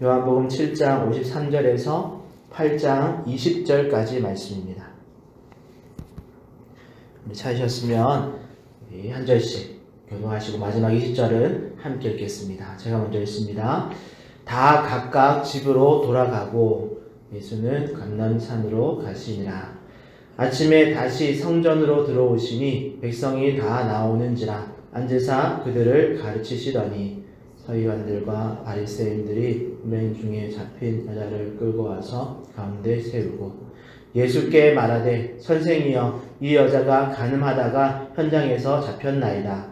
요한복음 7장 53절에서 8장 20절까지 말씀입니다. 찾으셨으면 한 절씩 교독하시고 마지막 20절은 함께 읽겠습니다. 제가 먼저 읽습니다. 다 각각 집으로 돌아가고 예수는 감람산으로 가시니라. 아침에 다시 성전으로 들어오시니 백성이 다 나오는지라 앉으사 그들을 가르치시더니 서기관들과 바리새인들이 유대인 중에 잡힌 여자를 끌고 와서 가운데 세우고 예수께 말하되 선생이여 이 여자가 간음하다가 현장에서 잡혔나이다.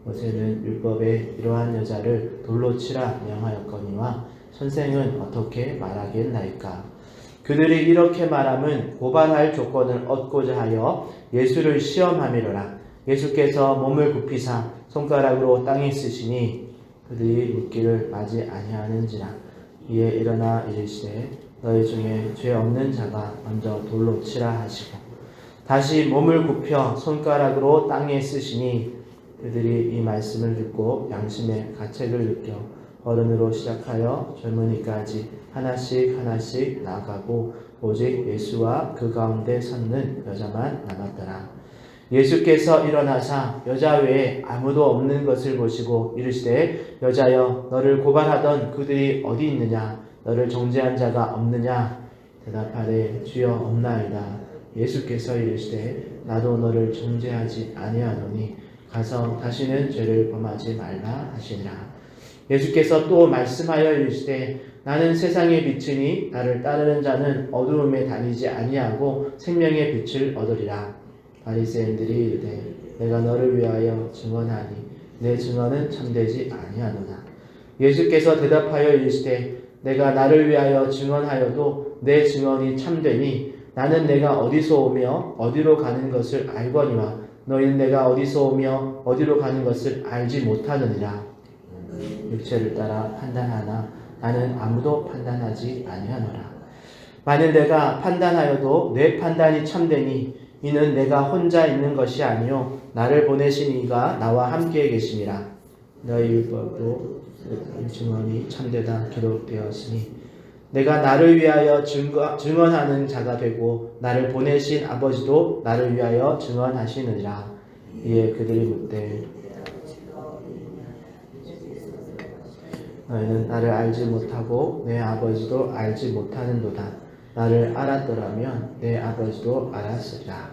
모세는 율법에 이러한 여자를 돌로 치라 명하였거니와 선생은 어떻게 말하겠나이까. 그들이 이렇게 말함은 고발할 조건을 얻고자 하여 예수를 시험함이로라. 예수께서 몸을 굽히사 손가락으로 땅에 쓰시니 그들이 묻기를 맞이 아니하는지라. 이에 일어나 이르시되 너희 중에 죄 없는 자가 먼저 돌로 치라 하시고 다시 몸을 굽혀 손가락으로 땅에 쓰시니 그들이 이 말씀을 듣고 양심의 가책을 느껴 어른으로 시작하여 젊은이까지 하나씩 나아가고 오직 예수와 그 가운데 섰는 여자만 남았더라. 예수께서 일어나사 여자 외에 아무도 없는 것을 보시고 이르시되 여자여 너를 고발하던 그들이 어디 있느냐? 너를 정죄한 자가 없느냐? 대답하되 주여 없나이다. 예수께서 이르시되 나도 너를 정죄하지 아니하노니 가서 다시는 죄를 범하지 말라 하시니라. 예수께서 또 말씀하여 이르시되 나는 세상의 빛이니 나를 따르는 자는 어두움에 다니지 아니하고 생명의 빛을 얻으리라. 바리새인들이 이르되 내가 너를 위하여 증언하니 내 증언은 참되지 아니하노라. 예수께서 대답하여 이르시되 내가 나를 위하여 증언하여도 내 증언이 참되니 나는 내가 어디서 오며 어디로 가는 것을 알거니와 너희는 내가 어디서 오며 어디로 가는 것을 알지 못하느니라. 육체를 따라 판단하나 나는 아무도 판단하지 아니하노라. 만일 내가 판단하여도 내 판단이 참되니 이는 내가 혼자 있는 것이 아니요 나를 보내신 이가 나와 함께 계심이라. 너희 율법도 증언이 참되다 기록되었으니 내가 나를 위하여 증언하는 자가 되고 나를 보내신 아버지도 나를 위하여 증언하시느니라. 이에 그들이 묻되 너희는 나를 알지 못하고 내 아버지도 알지 못하는도다. 나를 알았더라면 내 아버지도 알았으리라.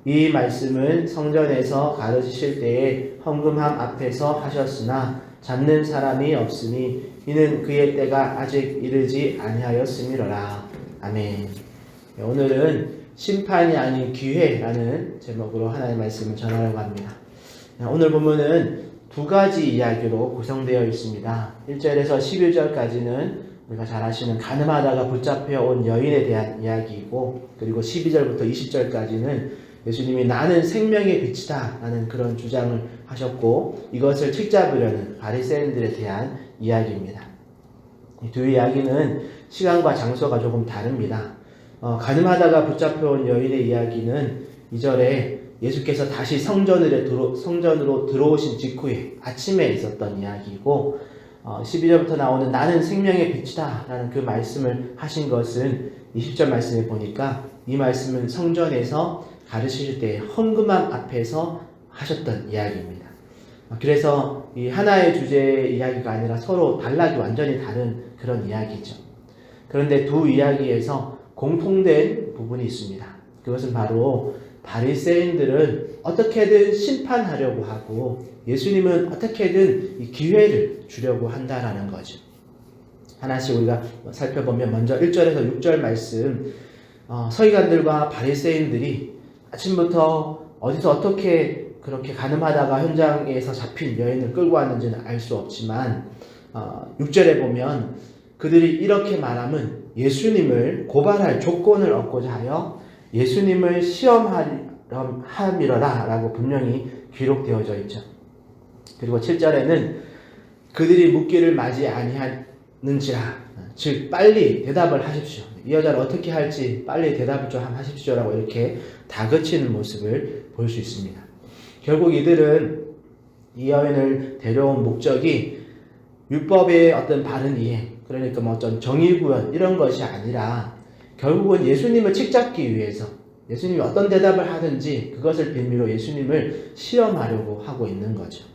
이 말씀은 성전에서 가르치실 때에 헌금함 앞에서 하셨으나 잡는 사람이 없으니 이는 그의 때가 아직 이르지 아니하였음이로라. 아멘. 오늘은 심판이 아닌 기회라는 제목으로 하나님의 말씀을 전하려고 합니다. 오늘 본문은 두 가지 이야기로 구성되어 있습니다. 1절에서 11절까지는 우리가 잘 아시는 간음하다가 붙잡혀 온 여인에 대한 이야기이고, 그리고 12절부터 20절까지는 예수님이 나는 생명의 빛이다 라는 그런 주장을 하셨고 이것을 책잡으려는 바리새인들에 대한 이야기입니다. 이 두 이야기는 시간과 장소가 조금 다릅니다. 간음하다가 붙잡혀온 여인의 이야기는 2절에 예수께서 다시 성전으로 들어오신 직후에 아침에 있었던 이야기이고 12절부터 나오는 나는 생명의 빛이다 라는 그 말씀을 하신 것은 20절 말씀에 보니까 이 말씀은 성전에서 가르치실 때 헌금함 앞에서 하셨던 이야기입니다. 그래서 이 하나의 주제의 이야기가 아니라 서로 단락이 완전히 다른 그런 이야기죠. 그런데 두 이야기에서 공통된 부분이 있습니다. 그것은 바로 바리새인들은 어떻게든 심판하려고 하고 예수님은 어떻게든 이 기회를 주려고 한다라는 거죠. 하나씩 우리가 살펴보면 먼저 1절에서 6절 말씀, 서기관들과 바리새인들이 아침부터 어디서 어떻게 그렇게 간음하다가 현장에서 잡힌 여인을 끌고 왔는지는 알 수 없지만 6절에 보면 그들이 이렇게 말함은 예수님을 고발할 조건을 얻고자 하여 예수님을 시험함이로라 라고 분명히 기록되어져 있죠. 그리고 7절에는 그들이 묻기를 맞이 아니하는지라, 즉 빨리 대답을 하십시오. 이 여자를 어떻게 할지 빨리 대답을 좀 하십시오 라고 이렇게 다그치는 모습을 볼 수 있습니다. 결국 이들은 이 여인을 데려온 목적이 율법의 어떤 바른 이행, 그러니까 뭐 어떤 정의 구현 이런 것이 아니라 결국은 예수님을 칙잡기 위해서 예수님이 어떤 대답을 하든지 그것을 빌미로 예수님을 시험하려고 하고 있는 거죠.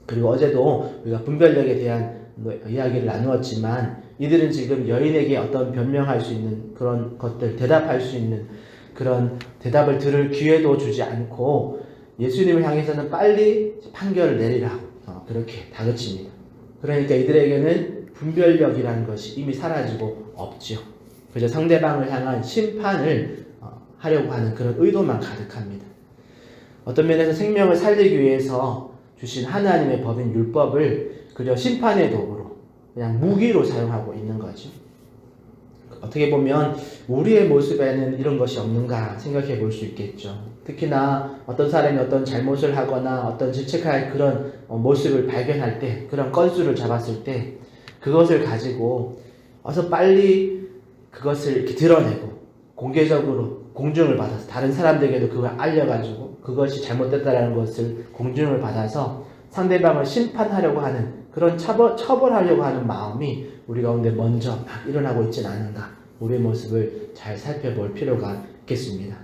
그리고 어제도 우리가 분별력에 대한 이야기를 나누었지만 이들은 지금 여인에게 어떤 변명할 수 있는 그런 것들, 대답할 수 있는 그런 대답을 들을 기회도 주지 않고 예수님을 향해서는 빨리 판결을 내리라고 그렇게 다그칩니다. 그러니까 이들에게는 분별력이라는 것이 이미 사라지고 없죠. 그저 상대방을 향한 심판을 하려고 하는 그런 의도만 가득합니다. 어떤 면에서 생명을 살리기 위해서 주신 하나님의 법인 율법을 그저 심판의 도구로 그냥 무기로 사용하고 있는 거죠. 어떻게 보면 우리의 모습에는 이런 것이 없는가 생각해 볼 수 있겠죠. 특히나 어떤 사람이 어떤 잘못을 하거나 어떤 질책할 그런 모습을 발견할 때, 그런 건수를 잡았을 때 그것을 가지고 어서 빨리 그것을 이렇게 드러내고 공개적으로 공증을 받아서 다른 사람들에게도 그걸 알려가지고 그것이 잘못됐다는 것을 공증을 받아서 상대방을 심판하려고 하는 그런 처벌하려고 하는 마음이 우리 가운데 먼저 막 일어나고 있지는 않은가, 우리의 모습을 잘 살펴볼 필요가 있겠습니다.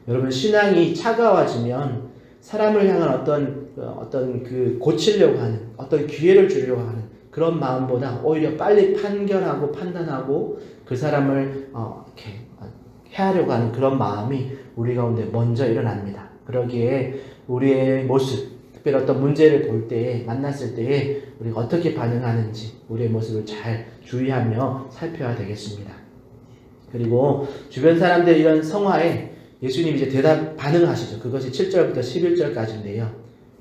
여러분, 신앙이 차가워지면 사람을 향한 어떤 그 고치려고 하는 어떤 기회를 주려고 하는 그런 마음보다 오히려 빨리 판결하고 판단하고 그 사람을 이렇게 해하려고 하는 그런 마음이 우리 가운데 먼저 일어납니다. 그러기에 우리의 모습, 특별히 어떤 문제를 볼 때에, 만났을 때에 우리가 어떻게 반응하는지 우리의 모습을 잘 주의하며 살펴야 되겠습니다. 그리고 주변 사람들 이런 성화에 예수님이 이제 반응하시죠. 그것이 7절부터 11절까지인데요.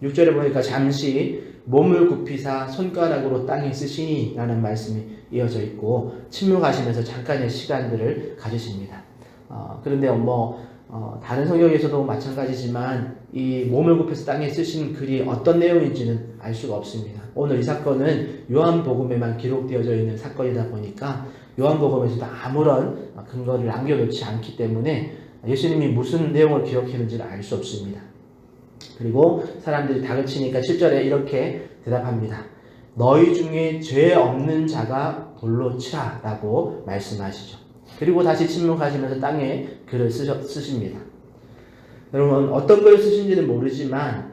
6절에 보니까 잠시 몸을 굽히사 손가락으로 땅에 쓰시니 라는 말씀이 이어져 있고 침묵하시면서 잠깐의 시간들을 가지십니다. 그런데 다른 성경에서도 마찬가지지만 이 몸을 굽혀서 땅에 쓰신 글이 어떤 내용인지는 알 수가 없습니다. 오늘 이 사건은 요한복음에만 기록되어져 있는 사건이다 보니까 요한복음에서도 아무런 근거를 남겨놓지 않기 때문에 예수님이 무슨 내용을 기록했는지를 알 수 없습니다. 그리고 사람들이 다그치니까 7절에 이렇게 대답합니다. 너희 중에 죄 없는 자가 돌로 치라 라고 말씀하시죠. 그리고 다시 침묵하시면서 땅에 글을 쓰십니다. 여러분, 어떤 글을 쓰신지는 모르지만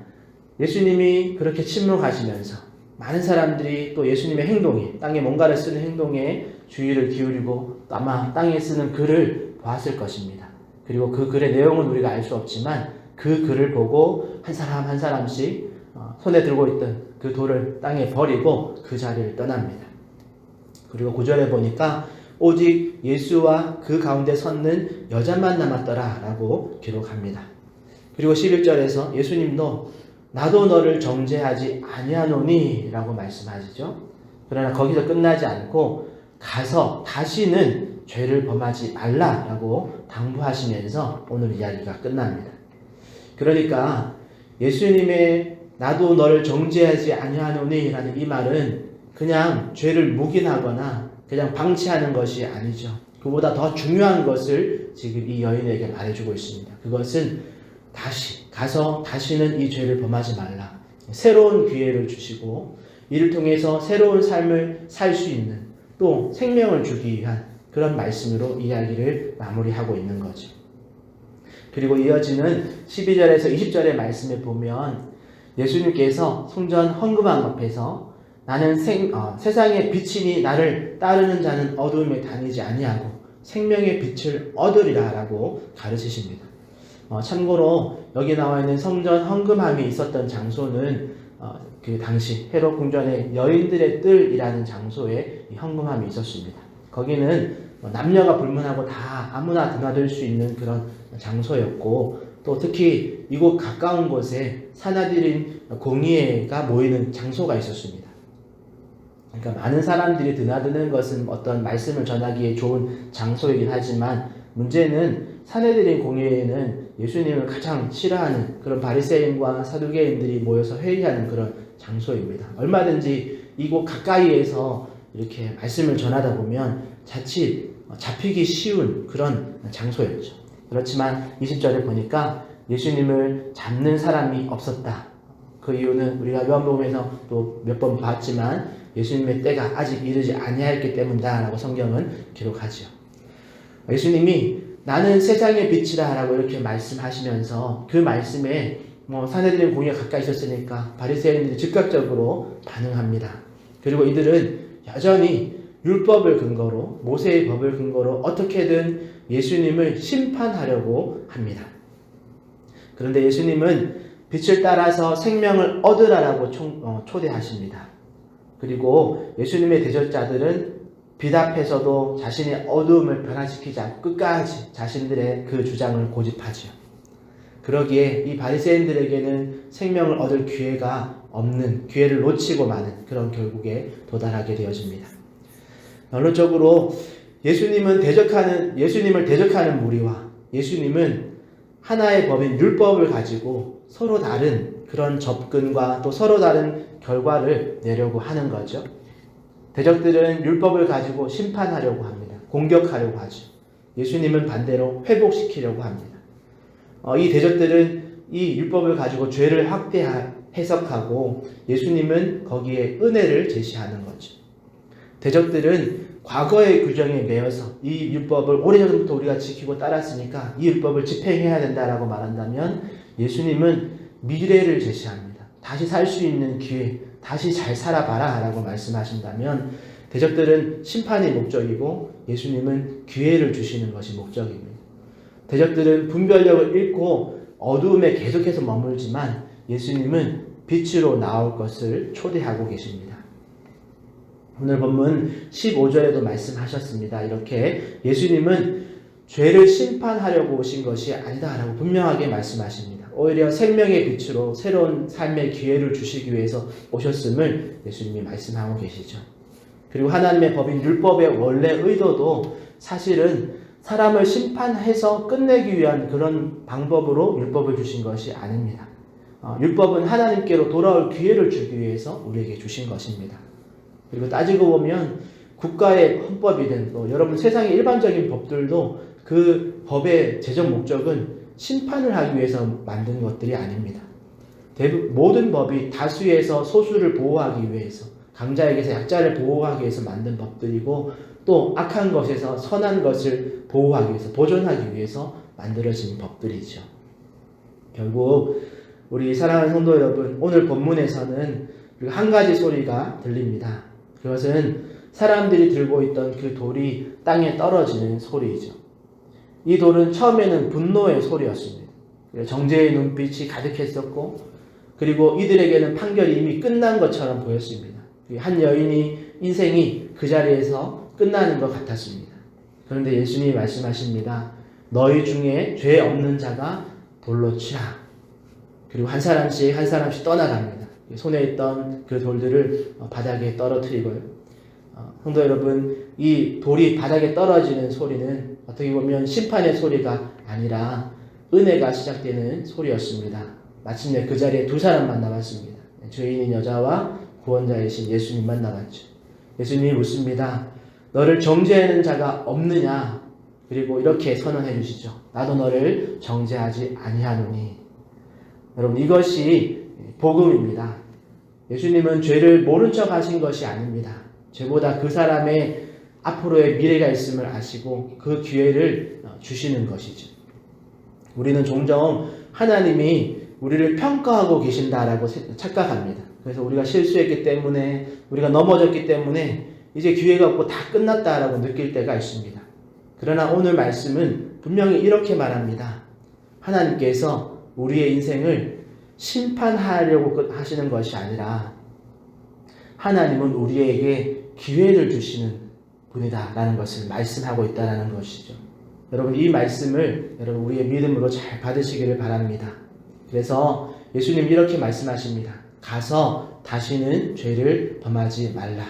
예수님이 그렇게 침묵하시면서 많은 사람들이 또 예수님의 행동에, 땅에 뭔가를 쓰는 행동에 주의를 기울이고 아마 땅에 쓰는 글을 보았을 것입니다. 그리고 그 글의 내용은 우리가 알 수 없지만 그 글을 보고 한 사람 한 사람씩 손에 들고 있던 그 돌을 땅에 버리고 그 자리를 떠납니다. 그리고 9절에 보니까 오직 예수와 그 가운데 섰는 여자만 남았더라 라고 기록합니다. 그리고 11절에서 예수님도 나도 너를 정죄하지 아니하노니 라고 말씀하시죠. 그러나 거기서 끝나지 않고 가서 다시는 죄를 범하지 말라라고 당부하시면서 오늘 이야기가 끝납니다. 그러니까 예수님의 나도 너를 정죄하지 아니하노니 라는 이 말은 그냥 죄를 묵인하거나 그냥 방치하는 것이 아니죠. 그보다 더 중요한 것을 지금 이 여인에게 말해주고 있습니다. 그것은 다시 가서 다시는 이 죄를 범하지 말라. 새로운 기회를 주시고 이를 통해서 새로운 삶을 살 수 있는 또 생명을 주기 위한 그런 말씀으로 이야기를 마무리하고 있는 거죠. 그리고 이어지는 12절에서 20절의 말씀에 보면 예수님께서 성전 헌금함 앞에서 나는 세상의 빛이니 나를 따르는 자는 어두움에 다니지 아니하고 생명의 빛을 얻으리라 라고 가르치십니다. 참고로 여기 나와 있는 성전 헌금함이 있었던 장소는 그 당시 헤롯 궁전의 여인들의 뜰이라는 장소에 이 헌금함이 있었습니다. 거기는 남녀가 불문하고 다 아무나 드나들 수 있는 그런 장소였고 또 특히 이곳 가까운 곳에 사나들인 공의회가 모이는 장소가 있었습니다. 그러니까 많은 사람들이 드나드는 것은 어떤 말씀을 전하기에 좋은 장소이긴 하지만 문제는 사내들인 공회에는 예수님을 가장 싫어하는 그런 바리새인과 사두개인들이 모여서 회의하는 그런 장소입니다. 얼마든지 이곳 가까이에서 이렇게 말씀을 전하다 보면 자칫 잡히기 쉬운 그런 장소였죠. 그렇지만 20절에 보니까 예수님을 잡는 사람이 없었다. 그 이유는 우리가 요한복음에서 또 몇 번 봤지만 예수님의 때가 아직 이르지 아니하였기 때문이다 라고 성경은 기록하지요. 예수님이 나는 세상의 빛이다 라고 이렇게 말씀하시면서 그 말씀에 사내들의 공의가 가까이 있었으니까 바리새인들이 즉각적으로 반응합니다. 그리고 이들은 여전히 율법을 근거로, 모세의 법을 근거로 어떻게든 예수님을 심판하려고 합니다. 그런데 예수님은 빛을 따라서 생명을 얻으라라고 초대하십니다. 그리고 예수님의 대적자들은 빛 앞에서도 자신의 어두움을 변화시키지 않고 끝까지 자신들의 그 주장을 고집하지요. 그러기에 이 바리새인들에게는 생명을 얻을 기회가 없는, 기회를 놓치고 마는 그런 결국에 도달하게 되어집니다. 결론적으로 예수님을 대적하는 무리와 예수님은 하나의 법인 율법을 가지고 서로 다른 그런 접근과 또 서로 다른 결과를 내려고 하는 거죠. 대적들은 율법을 가지고 심판하려고 합니다. 공격하려고 하죠. 예수님은 반대로 회복시키려고 합니다. 이 대적들은 이 율법을 가지고 죄를 확대 해석하고 예수님은 거기에 은혜를 제시하는 거죠. 대적들은 과거의 규정에 매여서 이 율법을 오래전부터 우리가 지키고 따랐으니까 이 율법을 집행해야 된다라고 말한다면 예수님은 미래를 제시합니다. 다시 살 수 있는 기회, 다시 잘 살아봐라 라고 말씀하신다면 대적들은 심판이 목적이고 예수님은 기회를 주시는 것이 목적입니다. 대적들은 분별력을 잃고 어두움에 계속해서 머물지만 예수님은 빛으로 나올 것을 초대하고 계십니다. 오늘 본문 15절에도 말씀하셨습니다. 이렇게 예수님은 죄를 심판하려고 오신 것이 아니다라고 분명하게 말씀하십니다. 오히려 생명의 빛으로 새로운 삶의 기회를 주시기 위해서 오셨음을 예수님이 말씀하고 계시죠. 그리고 하나님의 법인 율법의 원래 의도도 사실은 사람을 심판해서 끝내기 위한 그런 방법으로 율법을 주신 것이 아닙니다. 율법은 하나님께로 돌아올 기회를 주기 위해서 우리에게 주신 것입니다. 그리고 따지고 보면 국가의 헌법이든 또 여러분 세상의 일반적인 법들도 그 법의 제정 목적은 심판을 하기 위해서 만든 것들이 아닙니다. 모든 법이 다수에서 소수를 보호하기 위해서, 강자에게서 약자를 보호하기 위해서 만든 법들이고 또 악한 것에서 선한 것을 보호하기 위해서, 보존하기 위해서 만들어진 법들이죠. 결국 우리 사랑하는 성도 여러분, 오늘 본문에서는 한 가지 소리가 들립니다. 그것은 사람들이 들고 있던 그 돌이 땅에 떨어지는 소리이죠. 이 돌은 처음에는 분노의 소리였습니다. 정죄의 눈빛이 가득했었고 그리고 이들에게는 판결이 이미 끝난 것처럼 보였습니다. 한 여인이 인생이 그 자리에서 끝나는 것 같았습니다. 그런데 예수님이 말씀하십니다. 너희 중에 죄 없는 자가 돌로 치라. 그리고 한 사람씩 떠나갑니다. 손에 있던 그 돌들을 바닥에 떨어뜨리고요. 성도 여러분, 이 돌이 바닥에 떨어지는 소리는 어떻게 보면 심판의 소리가 아니라 은혜가 시작되는 소리였습니다. 마침내 그 자리에 두 사람만 남았습니다. 죄인인 여자와 구원자이신 예수님만 남았죠. 예수님이 묻습니다. 너를 정죄하는 자가 없느냐? 그리고 이렇게 선언해 주시죠. 나도 너를 정죄하지 아니하노니. 여러분, 이것이 복음입니다. 예수님은 죄를 모른 척 하신 것이 아닙니다. 죄보다 그 사람의 앞으로의 미래가 있음을 아시고 그 기회를 주시는 것이죠. 우리는 종종 하나님이 우리를 평가하고 계신다라고 착각합니다. 그래서 우리가 실수했기 때문에, 우리가 넘어졌기 때문에 이제 기회가 없고 다 끝났다라고 느낄 때가 있습니다. 그러나 오늘 말씀은 분명히 이렇게 말합니다. 하나님께서 우리의 인생을 심판하려고 하시는 것이 아니라 하나님은 우리에게 기회를 주시는 분이다라는 것을 말씀하고 있다는 것이죠. 여러분, 이 말씀을 여러분 우리의 믿음으로 잘 받으시기를 바랍니다. 그래서 예수님이 이렇게 말씀하십니다. 가서 다시는 죄를 범하지 말라.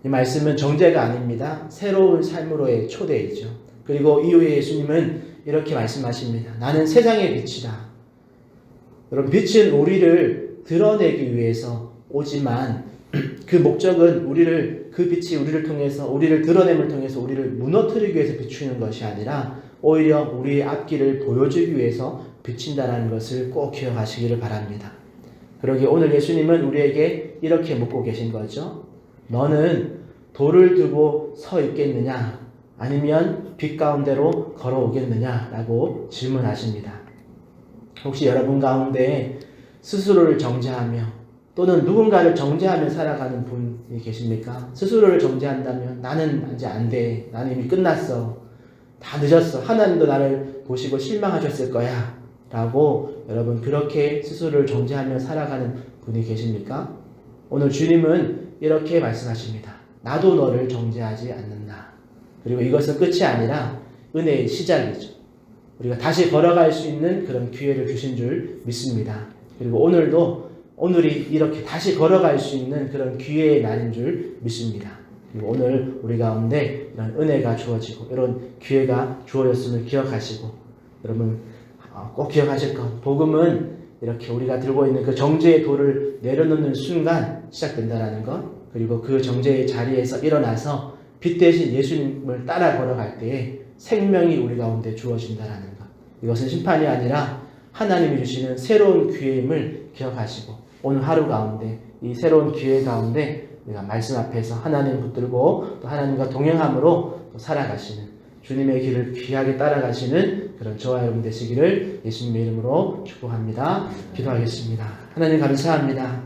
이 말씀은 정죄가 아닙니다. 새로운 삶으로의 초대이죠. 그리고 이후에 예수님은 이렇게 말씀하십니다. 나는 세상의 빛이다. 여러분, 빛은 우리를 드러내기 위해서 오지만 그 목적은 그 빛이 우리를 통해서, 우리를 드러냄을 통해서 우리를 무너뜨리기 위해서 비추는 것이 아니라 오히려 우리의 앞길을 보여주기 위해서 비친다는 것을 꼭 기억하시기를 바랍니다. 그러기에 오늘 예수님은 우리에게 이렇게 묻고 계신 거죠. 너는 돌을 두고 서 있겠느냐? 아니면 빛 가운데로 걸어오겠느냐? 라고 질문하십니다. 혹시 여러분 가운데 스스로를 정죄하며 또는 누군가를 정죄하며 살아가는 분이 계십니까? 스스로를 정죄한다면 나는 이제 안 돼. 나는 이미 끝났어. 다 늦었어. 하나님도 나를 보시고 실망하셨을 거야. 라고 여러분 그렇게 스스로를 정죄하며 살아가는 분이 계십니까? 오늘 주님은 이렇게 말씀하십니다. 나도 너를 정죄하지 않는다. 그리고 이것은 끝이 아니라 은혜의 시작이죠. 우리가 다시 걸어갈 수 있는 그런 기회를 주신 줄 믿습니다. 그리고 오늘이 이렇게 다시 걸어갈 수 있는 그런 기회의 날인 줄 믿습니다. 그리고 오늘 우리 가운데 이런 은혜가 주어지고 이런 기회가 주어졌음을 기억하시고 여러분 꼭 기억하실 것. 복음은 이렇게 우리가 들고 있는 그 정죄의 돌을 내려놓는 순간 시작된다는 것. 그리고 그 정죄의 자리에서 일어나서 빛 대신 예수님을 따라 걸어갈 때에 생명이 우리 가운데 주어진다는 것. 이것은 심판이 아니라 하나님이 주시는 새로운 기회임을 기억하시고 오늘 하루 가운데 이 새로운 기회 가운데 우리가 말씀 앞에서 하나님 붙들고 또 하나님과 동행함으로 또 살아가시는 주님의 길을 귀하게 따라가시는 그런 저와 여러분 되시기를 예수님의 이름으로 축복합니다. 기도하겠습니다. 하나님 감사합니다.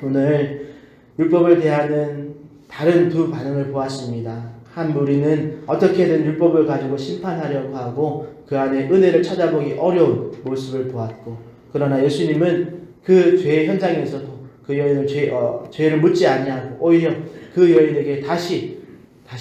오늘 율법을 대하는 다른 두 반응을 보았습니다. 한 무리는 어떻게든 율법을 가지고 심판하려고 하고 그 안에 은혜를 찾아보기 어려운 모습을 보았고 그러나 예수님은 그 죄의 현장에서도 그 여인을 죄를 묻지 아니하고 오히려 그 여인에게 다시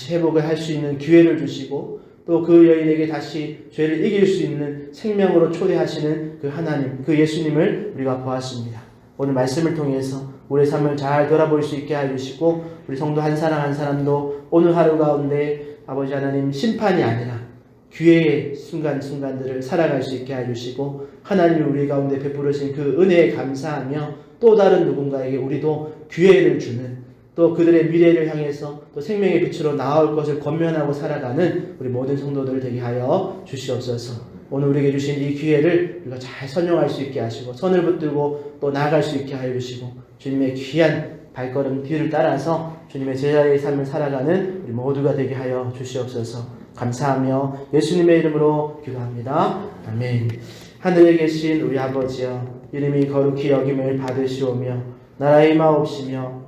회복을 할 수 있는 기회를 주시고 또 그 여인에게 다시 죄를 이길 수 있는 생명으로 초대하시는 그 하나님, 그 예수님을 우리가 보았습니다. 오늘 말씀을 통해서 우리의 삶을 잘 돌아볼 수 있게 해주시고 우리 성도 한 사람 한 사람도 오늘 하루 가운데 아버지 하나님 심판이 아니라 기회의 순간순간들을 살아갈 수 있게 해주시고 하나님이 우리 가운데 베풀으신 그 은혜에 감사하며 또 다른 누군가에게 우리도 기회를 주는 또 그들의 미래를 향해서 또 생명의 빛으로 나아올 것을 권면하고 살아가는 우리 모든 성도들 되게 하여 주시옵소서. 오늘 우리에게 주신 이 기회를 우리가 잘 선용할 수 있게 하시고 선을 붙들고 또 나아갈 수 있게 하여 주시고 주님의 귀한 발걸음 뒤를 따라서 주님의 제자의 삶을 살아가는 우리 모두가 되게 하여 주시옵소서. 감사하며 예수님의 이름으로 기도합니다. 아멘. 하늘에 계신 우리 아버지여 이름이 거룩히 여김을 받으시오며 나라의 임하옵시며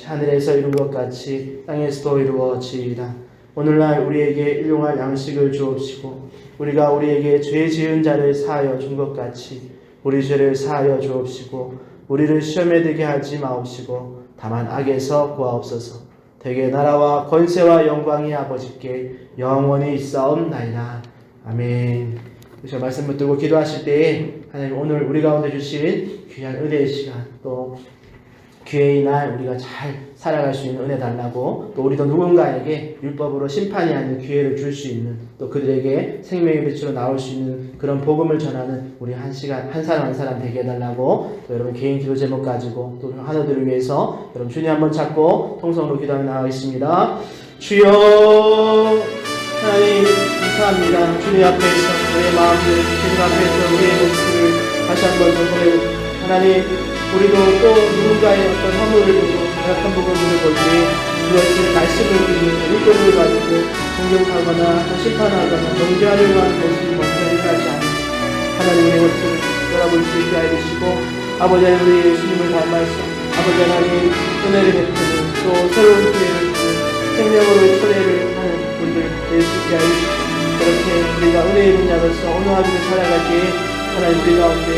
하늘에서 이룬 것 같이 땅에서도 이루어지이다. 오늘날 우리에게 일용할 양식을 주옵시고 우리가 우리에게 죄 지은 자를 사하여 준 것 같이 우리 죄를 사하여 주옵시고 우리를 시험에 들게 하지 마옵시고 다만 악에서 구하옵소서. 대개 나라와 권세와 영광이 아버지께 영원히 있사옵나이다. 아멘. 그래서 말씀 붙들고 기도하실 때에 하나님 오늘 우리 가운데 주신 귀한 은혜의 시간 또 기회의 날 우리가 잘 살아갈 수 있는 은혜 달라고 또 우리도 누군가에게 율법으로 심판이 아닌 기회를 줄 수 있는 또 그들에게 생명의 빛으로 나올 수 있는 그런 복음을 전하는 우리 한 사람 한 사람 되게 해달라고 또 여러분 개인 기도 제목 가지고 또 하나들을 위해서 여러분 주님 한번 찾고 통성으로 기도하며 나가겠습니다. 주여 하나님 감사합니다. 주님 앞에서 우리의 마음을 주님 앞에서 우리의 모습을 다시 한번 보내고 하나님 우리도 또 누군가의 어떤 허물을 보고 약한 부분을 볼 때 그것을 말씀을 듣는 율법을 가지고 공격하거나 또 심판하거나 정죄하려고 하는 것이 먼저 일어나지 않는 하나님의 것들을 돌아볼 수 있게 해주시고 아버지 하나님 우리 예수님을 닮아서 아버지 하나님 은혜를 베푸는 또 새로운 기회를 주는 생명으로 초대를 하는 분들 될 수 있게 해주시고 그렇게 우리가 은혜의 분야로서 오늘 하루를 살아갈 때에 하나님 우리 가운데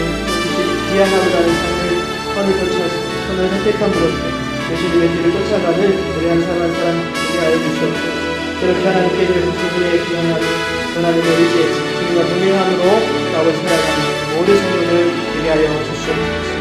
주신 귀한 하루라는 삶을 선을 쫓아서 선을 선택함으로써 예수님의 길을 쫓아가는 우리 한 사람 한 사람 되게 하여 주시옵소서. 그렇게 하나님께 주신 은혜의 귀한 하루 하나님의 의지에 주님과 동행함으로 나아가 살아가는 모든 성도들 되게 하여 주시옵소서.